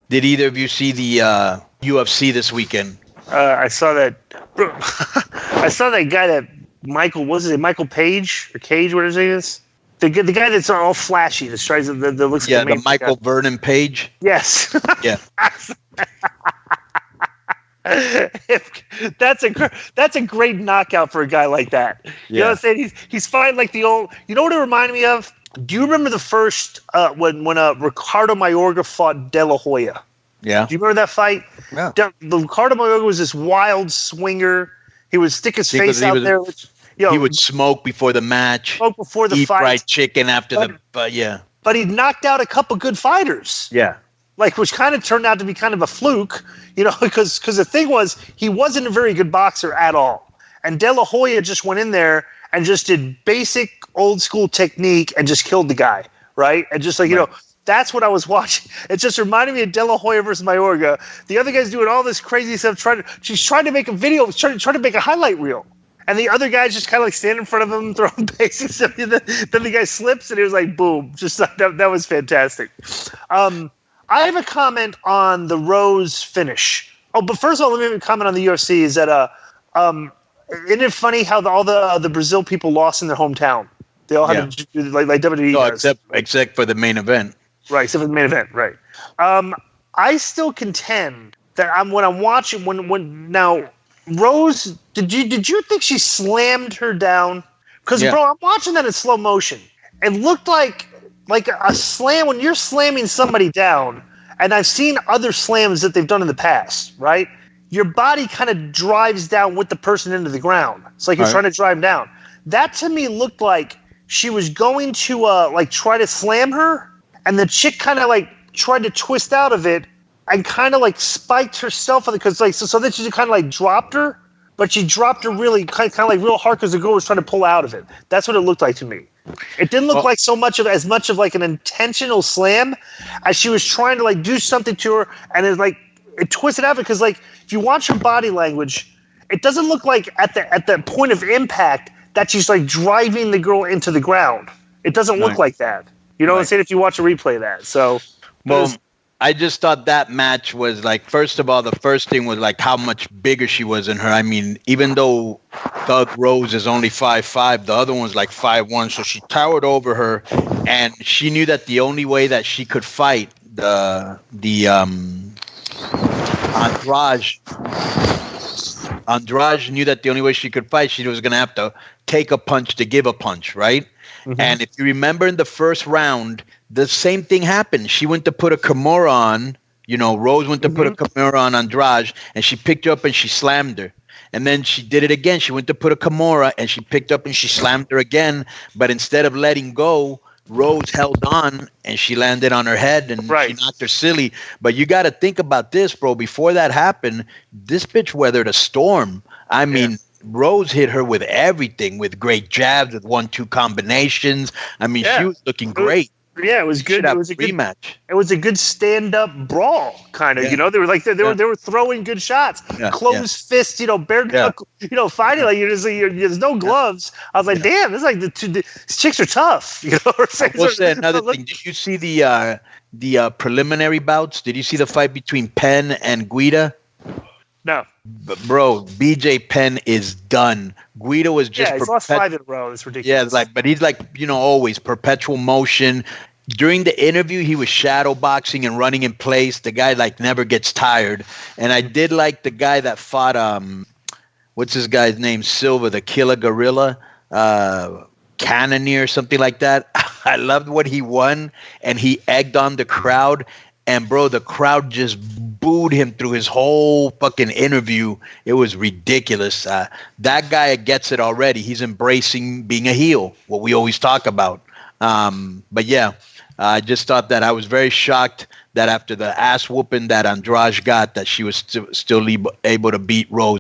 Did either of you see the UFC this weekend? I saw that. I saw that guy that Michael Michael Page or Cage, what his name is. The guy that's all flashy, that tries that looks like the Michael Vernon Page. Yes. Yeah. That's a great knockout for a guy like that. You know what I'm saying? He's fighting like the old. You know what it reminded me of? Do you remember the first when Ricardo Mayorga fought De La Hoya? Yeah. Do you remember that fight? Yeah. Ricardo Mayorga was this wild swinger. He would stick his face out there. He would smoke before the match. Smoke before the eat fight. Fried chicken after but yeah. But he knocked out a couple good fighters. Yeah. Which kind of turned out to be kind of a fluke, because the thing was he wasn't a very good boxer at all. And De La Hoya just went in there and just did basic old school technique and just killed the guy, right? And just that's what I was watching. It just reminded me of De La Hoya versus Mayorga. The other guy's doing all this crazy stuff. She's trying to make a video, trying to make a highlight reel. And the other guy's just kind of like standing in front of him, throwing basics. Then the guy slips, and he was like, boom. Just that was fantastic. I have a comment on the Rose finish. Oh, but first of all, let me make a comment on the UFC. Is that isn't it funny how all the Brazil people lost in their hometown? They all had to do like WWE. No, except for the main event. Right, except for the main event. Right. I still contend that when I'm watching when now Rose, did you think she slammed her down? Because bro, I'm watching that in slow motion. It looked like a slam when you're slamming somebody down, and I've seen other slams that they've done in the past, right? Your body kind of drives down with the person into the ground. It's like you're trying to drive down. That to me looked like she was going to try to slam her, and the chick kind of tried to twist out of it and kind of spiked herself because so then she kind of dropped her, but she dropped her really kind of real hard because the girl was trying to pull out of it. That's what it looked like to me. It didn't look like as much of an intentional slam as she was trying to do something to her, and it twisted out because if you watch her body language, it doesn't look like at the point of impact that she's driving the girl into the ground. It doesn't look like that. You know what I'm saying? If you watch a replay of that. So I just thought that match was first of all, the first thing was how much bigger she was than her. I mean, even though Thug Rose is only 5'5", the other one's 5'1", so she towered over her, and she knew that the only way that she could fight Andrade knew that the only way she could fight, she was going to have to take a punch to give a punch, right? Mm-hmm. And if you remember in the first round, the same thing happened. She went to put a Kimura on, Rose went to put a Kimura on Andrade, and she picked her up and she slammed her. And then she did it again. She went to put a Kimura and she picked up and she slammed her again. But instead of letting go, Rose held on and she landed on her head and she knocked her silly. But you got to think about this, bro. Before that happened, this bitch weathered a storm. I mean, Rose hit her with everything, with great jabs, with 1-2 combinations. I mean, she was looking great. Yeah, it was good. It was a good rematch. It was a good stand-up brawl, kind of. They were they were throwing good shots, closed fists, bare knuckle, fighting there's no gloves. I was like, damn, this is these chicks are tough. We'll say another thing. Did you see the preliminary bouts? Did you see the fight between Penn and Guida? No. Bro, BJ Penn is done. Guido was just he's lost 5 in a row. It's ridiculous. Yeah, but he's always perpetual motion. During the interview, he was shadow boxing and running in place. The guy never gets tired. And I did like the guy that fought what's this guy's name? Silva, the Killer Gorilla, Cannoneer or something like that. I loved what he won, and he egged on the crowd. And, bro, the crowd just booed him through his whole fucking interview. It was ridiculous. That guy gets it already. He's embracing being a heel, what we always talk about. But, yeah, I just thought that I was very shocked that after the ass whooping that Andrade got, that she was still able to beat Rose.